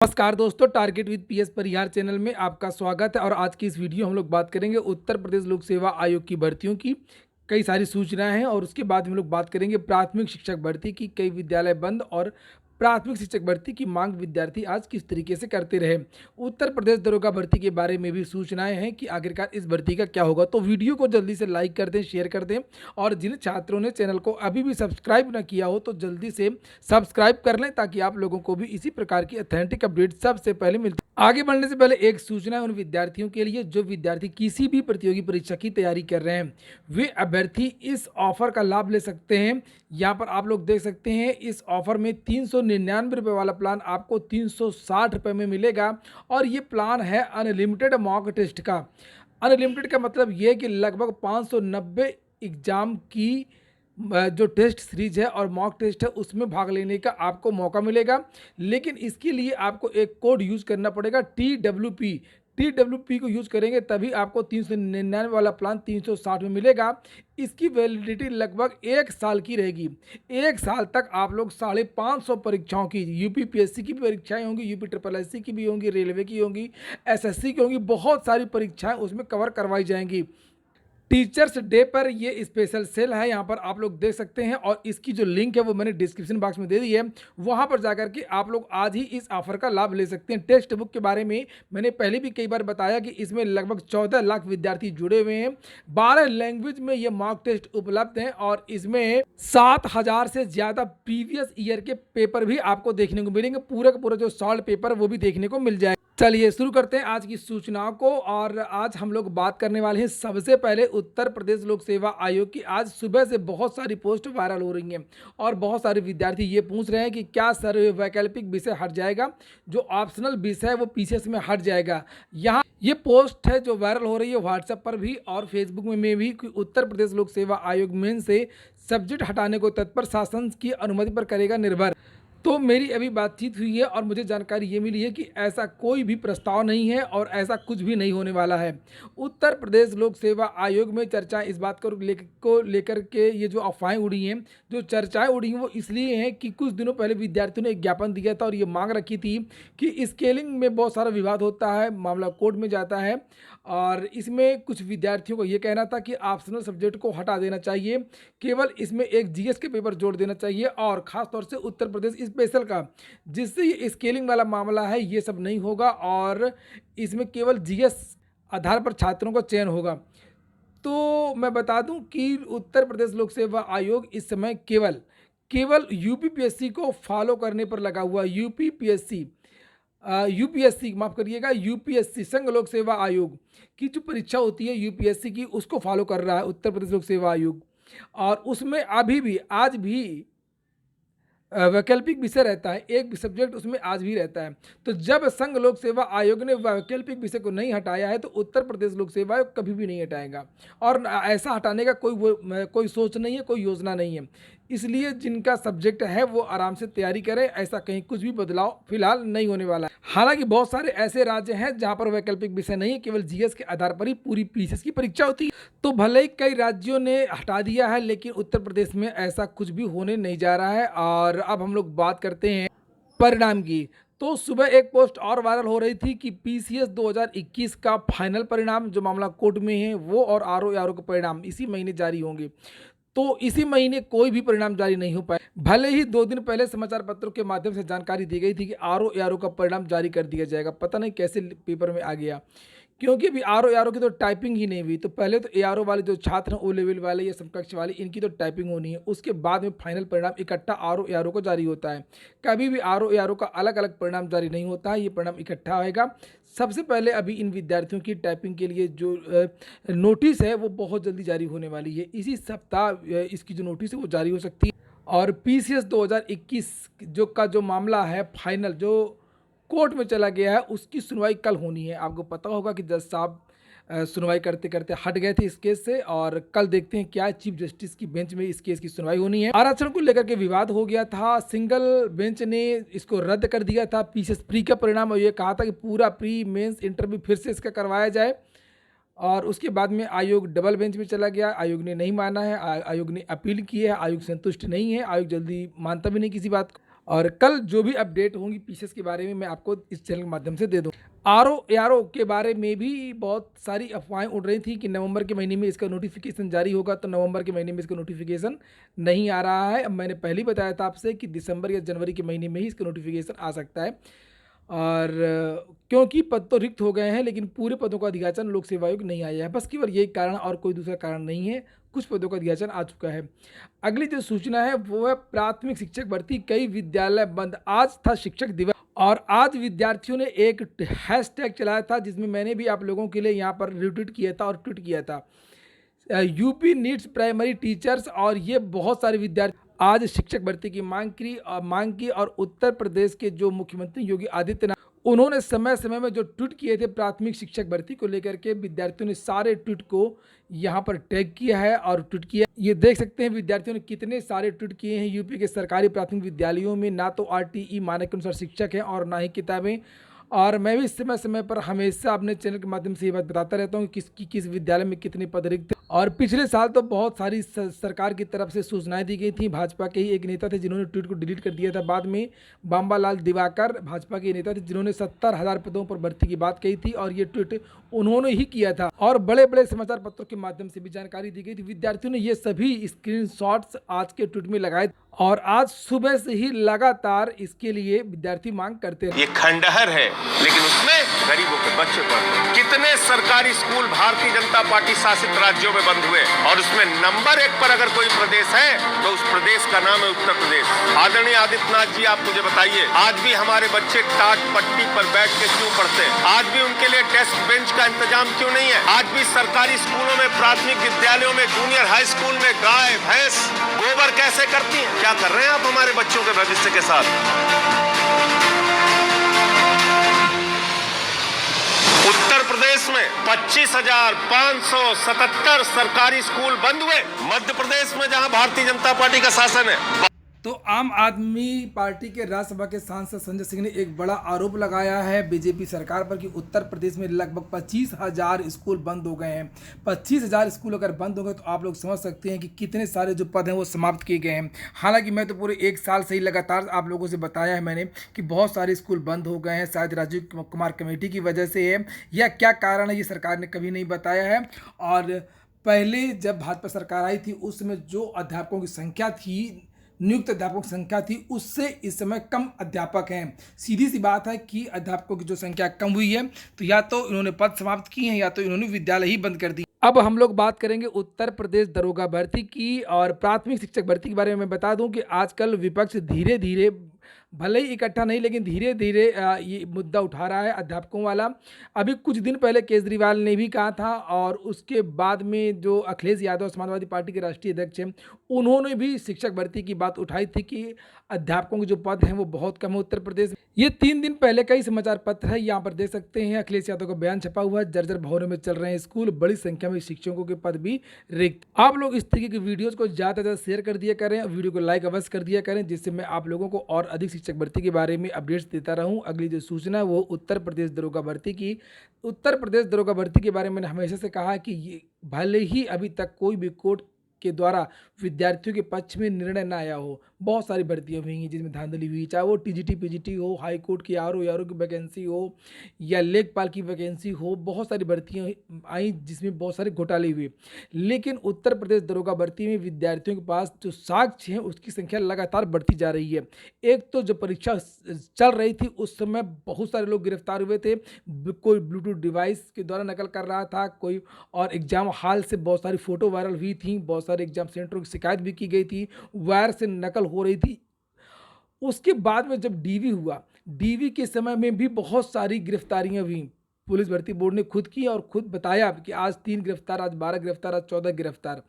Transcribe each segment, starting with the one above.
नमस्कार दोस्तों, target with PS Parihar channel में आपका स्वागत है। और आज की इस वीडियो हम लोग बात करेंगे उत्तर प्रदेश लोक सेवा आयोग की भर्तियों की। कई सारी सूचनाएं हैं और उसके बाद हम लोग बात करेंगे प्राथमिक शिक्षक भर्ती की। कई विद्यालय बंद और प्राथमिक शिक्षक भर्ती की मांग विद्यार्थी आज किस तरीके से करते रहे। उत्तर प्रदेश दरोगा भर्ती के बारे में भी सूचनाएं हैं कि आखिरकार इस भर्ती का क्या होगा। तो वीडियो को जल्दी से लाइक कर दें, शेयर कर दें। और जिन छात्रों ने चैनल को अभी भी सब्सक्राइब ना किया हो तो जल्दी से सब्सक्राइब कर लें ताकि आप लोगों को भी इसी प्रकार की ऑथेंटिक अपडेट सबसे पहले मिलती। आगे बढ़ने से पहले एक सूचना है उन विद्यार्थियों के लिए जो विद्यार्थी किसी भी प्रतियोगी परीक्षा की तैयारी कर रहे हैं। वे अभ्यर्थी इस ऑफर का लाभ ले सकते हैं। यहाँ पर आप लोग देख सकते हैं इस ऑफर में 399 रुपये वाला प्लान आपको 360 रुपये में मिलेगा। और ये प्लान है अनलिमिटेड मॉक टेस्ट का। अनलिमिटेड का मतलब ये है कि लगभग 590 एग्जाम की जो टेस्ट सीरीज है और मॉक टेस्ट है उसमें भाग लेने का आपको मौका मिलेगा। लेकिन इसके लिए आपको एक कोड यूज करना पड़ेगा, TWP को यूज करेंगे तभी आपको 399 वाला प्लान 360 में मिलेगा। इसकी वैलिडिटी लगभग 1 साल की रहेगी। 1 साल तक आप लोग 550 परीक्षाओं की, यूपीपीएससी की भी परीक्षाएं होंगी, यूपी ट्रिपल एससी की भी होंगी, रेलवे की होंगी, एसएससी की होंगी, बहुत सारी परीक्षाएं उसमें कवर करवाई जाएंगी। टीचर्स डे पर ये स्पेशल सेल है, यहाँ पर आप लोग देख सकते हैं। और इसकी जो लिंक है वो मैंने डिस्क्रिप्शन बॉक्स में दे दी है, वहाँ पर जाकर के आप लोग आज ही इस ऑफर का लाभ ले सकते हैं। टेक्स्ट बुक के बारे में मैंने पहले भी कई बार बताया कि इसमें लगभग 14 लाख विद्यार्थी जुड़े हुए हैं। 12 लैंग्वेज में ये मॉक टेस्ट उपलब्ध हैं और इसमें 7,000 से ज़्यादा प्रीवियस ईयर के पेपर भी आपको देखने को मिलेंगे। पूरा का पूरा जो सॉल्व पेपर वो भी देखने को मिल जाएगा। चलिए शुरू करते हैं आज की सूचनाओं को। और आज हम लोग बात करने वाले हैं सबसे पहले उत्तर प्रदेश लोक सेवा आयोग की। आज सुबह से बहुत सारी पोस्ट वायरल हो रही हैं और बहुत सारे विद्यार्थी ये पूछ रहे हैं कि क्या सर वैकल्पिक विषय हट जाएगा, जो ऑप्शनल विषय है वो पीसीएस में हट जाएगा। यहाँ ये पोस्ट है जो वायरल हो रही है व्हाट्सएप पर भी और फेसबुक में भी कि उत्तर प्रदेश लोक सेवा आयोग मेन से सब्जेक्ट हटाने को तत्पर शासन की अनुमति पर करेगा निर्भर। तो मेरी अभी बातचीत हुई है और मुझे जानकारी ये मिली है कि ऐसा कोई भी प्रस्ताव नहीं है और ऐसा कुछ भी नहीं होने वाला है। उत्तर प्रदेश लोक सेवा आयोग में चर्चा इस बात को लेकर के ये जो अफवाहें उड़ी हैं, जो चर्चाएं उड़ी हैं वो इसलिए हैं कि कुछ दिनों पहले विद्यार्थियों ने एक ज्ञापन दिया था और ये मांग रखी थी कि स्केलिंग में बहुत सारा विवाद होता है, मामला कोर्ट में जाता है। और इसमें कुछ विद्यार्थियों को ये कहना था कि ऑप्शनल सब्जेक्ट को हटा देना चाहिए, केवल इसमें एक जीएस के पेपर जोड़ देना चाहिए और ख़ासतौर से उत्तर प्रदेश स्पेशल का, जिससे ये स्केलिंग वाला मामला है ये सब नहीं होगा और इसमें केवल जीएस आधार पर छात्रों का चयन होगा। तो मैं बता दूं कि उत्तर प्रदेश लोक सेवा आयोग इस समय केवल यूपीपीएससी को फॉलो करने पर लगा हुआ है। यूपीएससी माफ़ करिएगा, यूपीएससी संघ लोक सेवा आयोग की जो परीक्षा होती है यूपीएससी की, उसको फॉलो कर रहा है उत्तर प्रदेश लोक सेवा आयोग। और उसमें अभी भी आज भी वैकल्पिक विषय रहता है, एक सब्जेक्ट उसमें आज भी रहता है। तो जब संघ लोक सेवा आयोग ने वैकल्पिक विषय को नहीं हटाया है तो उत्तर प्रदेश लोक सेवा आयोग कभी भी नहीं हटाएगा। और ऐसा हटाने का कोई सोच नहीं है, कोई योजना नहीं है। इसलिए जिनका सब्जेक्ट है वो आराम से तैयारी करें, ऐसा कहीं कुछ भी बदलाव फिलहाल नहीं होने वाला है। हालांकि बहुत सारे ऐसे राज्य हैं जहां पर वैकल्पिक विषय नहीं है, केवल जीएस के आधार पर ही पूरी पीसीएस की परीक्षा होती है। तो भले ही कई राज्यों ने हटा दिया है लेकिन उत्तर प्रदेश में ऐसा कुछ भी होने नहीं जा रहा है। और अब हम लोग बात करते हैं परिणाम की। तो सुबह एक पोस्ट और वायरल हो रही थी कि पीसीएस 2021 का फाइनल परिणाम जो मामला कोर्ट में है वो और आरओ के परिणाम इसी महीने जारी होंगे। तो इसी महीने कोई भी परिणाम जारी नहीं हो पाए। भले ही 2 दिन पहले समाचार पत्रों के माध्यम से जानकारी दी गई थी कि आरओ का परिणाम जारी कर दिया जाएगा। पता नहीं कैसे पेपर में आ गया, क्योंकि अभी आरओ की तो टाइपिंग ही नहीं हुई। तो पहले तो एआरओ वाले जो छात्र हैं, ओ लेवल वाले या समकक्ष वाले, इनकी तो टाइपिंग होनी है, उसके बाद में फाइनल परिणाम इकट्ठा आरओ को जारी होता है। कभी भी आरओ का अलग अलग परिणाम जारी नहीं होता है, ये परिणाम इकट्ठा होएगा। सबसे पहले अभी इन विद्यार्थियों की टाइपिंग के लिए जो नोटिस है वो बहुत जल्दी जारी होने वाली है। इसी सप्ताह इसकी जो नोटिस है वो जारी हो सकती है। और पीसीएस 2021 जो मामला है फाइनल, जो कोर्ट में चला गया है, उसकी सुनवाई कल होनी है। आपको पता होगा कि जज साहब सुनवाई करते करते हट गए थे इस केस से और कल देखते हैं क्या चीफ जस्टिस की बेंच में इस केस की सुनवाई होनी है। आरक्षण को लेकर के विवाद हो गया था, सिंगल बेंच ने इसको रद्द कर दिया था पीसीएस प्री का परिणाम और ये कहा था कि पूरा प्री मेंस इंटरव्यू फिर से इसका करवाया जाए। और उसके बाद में आयोग डबल बेंच में चला गया, आयोग ने नहीं माना है, आयोग ने अपील की है, आयोग संतुष्ट नहीं है, आयोग जल्दी मानता भी नहीं किसी बात को। और कल जो भी अपडेट होंगी पीसीएस के बारे में मैं आपको इस चैनल के माध्यम से दे दूँ। आरओ के बारे में भी बहुत सारी अफवाहें उड़ रही थी कि नवंबर के महीने में इसका नोटिफिकेशन जारी होगा, तो नवंबर के महीने में इसका नोटिफिकेशन नहीं आ रहा है। अब मैंने पहले ही बताया था आपसे कि दिसंबर या जनवरी के महीने में ही इसका नोटिफिकेशन आ सकता है। और क्योंकि पद तो रिक्त हो गए हैं लेकिन पूरे पदों का अधियाचन लोक सेवा आयोग नहीं आया है, बस केवल यही कारण और कोई दूसरा कारण नहीं है। कुछ पदों का अधियाचन आ चुका है। अगली जो सूचना है वो है प्राथमिक शिक्षक भर्ती, कई विद्यालय बंद। आज था शिक्षक दिवस और आज विद्यार्थियों ने एक हैशटैग चलाया था जिसमें मैंने भी आप लोगों के लिए यहाँ पर रिट्वीट किया था और ट्वीट किया था, यूपी नीड्स प्राइमरी टीचर्स। और ये बहुत सारे विद्यार्थी आज शिक्षक भर्ती की मांग की और उत्तर प्रदेश के जो मुख्यमंत्री योगी आदित्यनाथ, उन्होंने समय समय में जो ट्वीट किए थे प्राथमिक शिक्षक भर्ती को लेकर के, विद्यार्थियों ने सारे ट्वीट को यहाँ पर टैग किया है और ट्वीट किया। ये देख सकते हैं विद्यार्थियों ने कितने सारे ट्वीट किए हैं। यूपी के सरकारी प्राथमिक विद्यालयों में ना तो आरटीई मानक के अनुसार शिक्षक हैं और ना ही किताबें। और मैं भी समय समय पर हमेशा अपने चैनल के माध्यम से ये बात बताता रहता हूँ कि किस विद्यालय में कितने पद रिक्त। और पिछले साल तो बहुत सारी सरकार की तरफ से सूचनाएं दी गई थी। भाजपा के ही एक नेता थे जिन्होंने ट्वीट को डिलीट कर दिया था बाद में, बाम्बालाल दिवाकर भाजपा के नेता थे जिन्होंने 70,000 पदों पर भर्ती की बात कही थी और ये ट्वीट उन्होंने ही किया था। और बड़े बड़े समाचार पत्रों के माध्यम से भी जानकारी दी गई थी। विद्यार्थियों ने ये सभी स्क्रीनशॉट्स आज के ट्वीट में लगाए और आज सुबह से ही लगातार इसके लिए विद्यार्थी मांग करते रहे। ये खंडहर है लेकिन उसमें गरीबों के बच्चे पढ़ते हैं। कितने सरकारी स्कूल भारतीय जनता पार्टी शासित राज्यों में बंद हुए और उसमें नंबर 1 पर अगर कोई प्रदेश है तो उस प्रदेश का नाम है उत्तर प्रदेश। आदरणीय आदित्यनाथ जी, आप मुझे बताइए, आज भी हमारे बच्चे टाट पट्टी पर बैठ के क्यों पढ़ते हैं? आज भी उनके लिए डेस्क बेंच का इंतजाम क्यों नहीं है? आज भी सरकारी स्कूलों में, प्राथमिक विद्यालयों में, जूनियर हाई स्कूल में गाय भैंस गोबर कैसे करती है? क्या कर रहे हैं आप हमारे बच्चों के भविष्य के साथ? उत्तर प्रदेश में 25,577 सरकारी स्कूल बंद हुए। मध्य प्रदेश में जहां भारतीय जनता पार्टी का शासन है। तो आम आदमी पार्टी के राज्यसभा के सांसद संजय सिंह ने एक बड़ा आरोप लगाया है बीजेपी सरकार पर कि उत्तर प्रदेश में लगभग 25,000 स्कूल बंद हो गए हैं। 25,000 स्कूल अगर बंद हो गए तो आप लोग समझ सकते हैं कि कितने सारे जो पद हैं वो समाप्त किए गए हैं। हालांकि मैं तो पूरे 1 साल से ही लगातार आप लोगों से बताया है मैंने कि बहुत सारे स्कूल बंद हो गए हैं। शायद राजीव कुमार कमेटी की वजह से है या क्या कारण है ये सरकार ने कभी नहीं बताया है। और पहले जब भाजपा सरकार आई थी उस समय जो अध्यापकों की संख्या थी, नियुक्त अध्यापकों की संख्या थी, उससे इस समय कम अध्यापक हैं। सीधी सी बात है कि अध्यापकों की जो संख्या कम हुई है तो या तो इन्होंने पद समाप्त किए हैं या तो इन्होंने विद्यालय ही बंद कर दी। अब हम लोग बात करेंगे उत्तर प्रदेश दरोगा भर्ती की और प्राथमिक शिक्षक भर्ती के बारे में। मैं बता दूं कि आजकल विपक्ष धीरे धीरे, भले ही इकट्ठा नहीं लेकिन धीरे धीरे ये मुद्दा उठा रहा है अध्यापकों वाला। अभी कुछ दिन पहले केजरीवाल ने भी कहा था और उसके बाद में जो अखिलेश यादव समाजवादी पार्टी के राष्ट्रीय अध्यक्ष हैं उन्होंने भी शिक्षक भर्ती की बात उठाई थी कि अध्यापकों के जो पद हैं वो बहुत कम है उत्तर प्रदेश। ये 3 दिन पहले कई समाचार पत्र है, यहाँ पर देख सकते हैं अखिलेश यादव का बयान छपा हुआ है। जर्जर भवनों में चल रहे हैं स्कूल, बड़ी संख्या में शिक्षकों के पद भी रिक्त। आप लोग इस तरीके की वीडियोस को ज़्यादा से ज़्यादा शेयर कर दिया करें, वीडियो को लाइक अवश्य कर दिया करें जिससे मैं आप लोगों को और अधिक शिक्षक भर्ती के बारे में अपडेट्स देता रहूं। अगली जो सूचना है वो उत्तर प्रदेश दरोगा भर्ती की। उत्तर प्रदेश दरोगा भर्ती के बारे में मैंने हमेशा से कहा कि ये भले ही अभी तक कोई भी कोर्ट के द्वारा विद्यार्थियों के पक्ष में निर्णय ना आया हो, बहुत सारी भर्तियां हुई हैं जिसमें धांधली हुई, चाहे वो टीजीटी पीजीटी हो, हाई कोर्ट की आरओ की वैकेंसी हो या लेखपाल की वैकेंसी हो, बहुत सारी भर्तियां आई जिसमें बहुत सारे घोटाले हुए। लेकिन उत्तर प्रदेश दरोगा भर्ती में विद्यार्थियों के पास जो साक्ष्य हैं उसकी संख्या लगातार बढ़ती जा रही है। एक तो जो परीक्षा चल रही थी उस समय बहुत सारे लोग गिरफ्तार हुए थे, कोई ब्लूटूथ डिवाइस के द्वारा नकल कर रहा था कोई, और एग्जाम हॉल से बहुत सारी फोटो वायरल हुई थी, बहुत सारे एग्जाम सेंटरों की शिकायत भी की गई थी, वायर से नकल हो रही थी। उसके बाद में जब डीवी हुआ, डीवी के समय में भी बहुत सारी गिरफ्तारियां हुई। पुलिस भर्ती बोर्ड ने खुद की और खुद बताया कि आज 3 गिरफ्तार, आज 12 गिरफ्तार, आज 14 गिरफ्तार।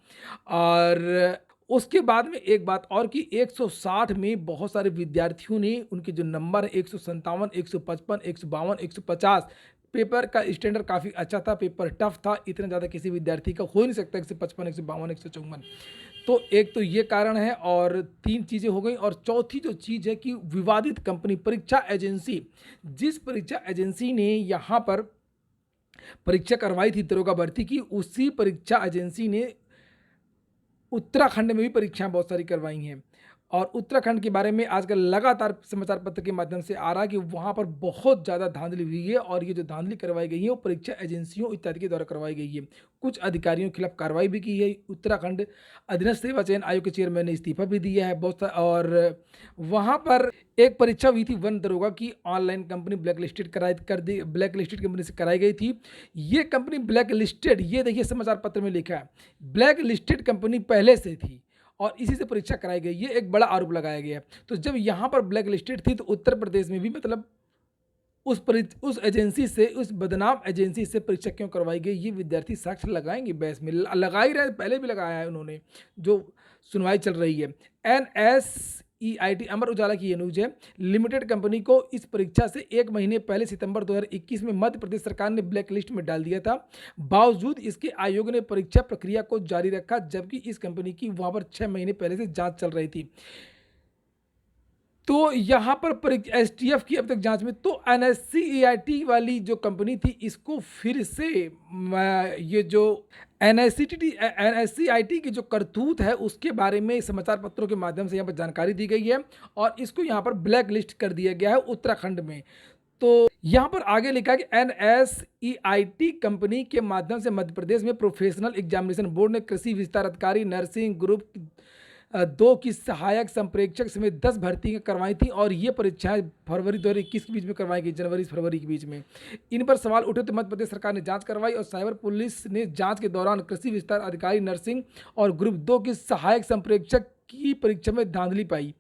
और उसके बाद में एक बात और कि 160 में बहुत सारे विद्यार्थियों ने उनके जो नंबर 157, 155, 152, 150, पेपर का स्टैंडर्ड काफ़ी अच्छा था, पेपर टफ था, इतना ज़्यादा किसी विद्यार्थी का हो नहीं सकता 155, 152, 154। तो एक तो ये कारण है और 3 चीज़ें हो गई। और चौथी जो चीज़ है कि विवादित कंपनी परीक्षा एजेंसी, जिस परीक्षा एजेंसी ने यहाँ पर परीक्षा करवाई थी दरोगा भर्ती की, उसी परीक्षा एजेंसी ने उत्तराखंड में भी परीक्षाएं बहुत सारी करवाई हैं। और उत्तराखंड के बारे में आजकल लगातार समाचार पत्र के माध्यम से आ रहा है कि वहाँ पर बहुत ज़्यादा धांधली हुई है और ये जो धांधली करवाई गई है वो परीक्षा एजेंसियों इत्यादि के द्वारा करवाई गई है। कुछ अधिकारियों के खिलाफ कार्रवाई भी की है। उत्तराखंड अधीनस्थ सेवा चयन आयोग के चेयरमैन ने इस्तीफा भी दिया है और वहाँ पर एक परीक्षा हुई थी वन दरोगा की, online company black listed company से कराई गई थी। ये कंपनी ब्लैक लिस्टेड, ये देखिए समाचार पत्र में लिखा है, ब्लैक लिस्टेड कंपनी पहले से थी और इसी से परीक्षा कराई गई। ये एक बड़ा आरोप लगाया गया है। तो जब यहाँ पर ब्लैक लिस्टेड थी तो उत्तर प्रदेश में भी मतलब उस एजेंसी से, उस बदनाम एजेंसी से परीक्षा क्यों करवाई गई, ये विद्यार्थी साक्ष्य लगाएंगे बहस में। लगा ही रहे, पहले भी लगाया है उन्होंने, जो सुनवाई चल रही है। NSEIT, अमर उजाला की ये न्यूज है, लिमिटेड कंपनी को इस परीक्षा से 1 महीने पहले सितंबर 2021 में मध्य प्रदेश सरकार ने ब्लैक लिस्ट में डाल दिया था। बावजूद इसके आयोग ने परीक्षा प्रक्रिया को जारी रखा, जबकि इस कंपनी की वहां पर 6 महीने पहले से जांच चल रही थी। तो यहाँ पर STF की अब तक जांच में, तो NSEIT वाली जो कंपनी थी इसको फिर से ये जो NSEIT की जो करतूत है उसके बारे में समाचार पत्रों के माध्यम से यहाँ पर जानकारी दी गई है और इसको यहाँ पर ब्लैक लिस्ट कर दिया गया है उत्तराखंड में। तो यहाँ पर आगे लिखा है कि NSEIT कंपनी के माध्यम से मध्य प्रदेश में प्रोफेशनल एग्जामिनेशन बोर्ड ने कृषि विस्तार अधिकारी, नर्सिंग ग्रुप 2 की सहायक संप्रेक्षक समेत 10 भर्तियां करवाई थी और ये परीक्षाएं फरवरी 2021 के बीच में करवाई गई, जनवरी से फरवरी के बीच में। इन पर सवाल उठे तो मध्य प्रदेश सरकार ने जांच करवाई और साइबर पुलिस ने जांच के दौरान कृषि विस्तार अधिकारी, नर्सिंग और ग्रुप 2 की सहायक संप्रेक्षक की परीक्षा में धांधली पाई।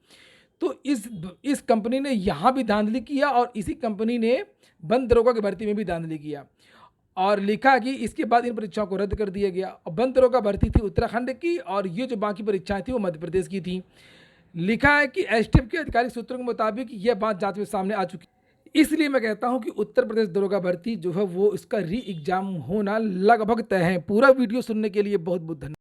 तो इस कंपनी ने यहाँ भी धांधली किया और इसी कंपनी ने वन दरोगा की भर्ती में भी धांधली किया और लिखा कि इसके बाद इन परीक्षाओं को रद्द कर दिया गया। वन दरोगा भर्ती थी उत्तराखंड की और ये जो बाकी परीक्षाएं थी वो मध्य प्रदेश की थी। लिखा है कि STF के आधिकारिक सूत्रों के मुताबिक यह बात जांच में सामने आ चुकी, इसलिए मैं कहता हूं कि उत्तर प्रदेश दरोगा भर्ती जो है वो इसका री एग्जाम होना लगभग तय है। पूरा वीडियो सुनने के लिए बहुत बहुत धन्यवाद।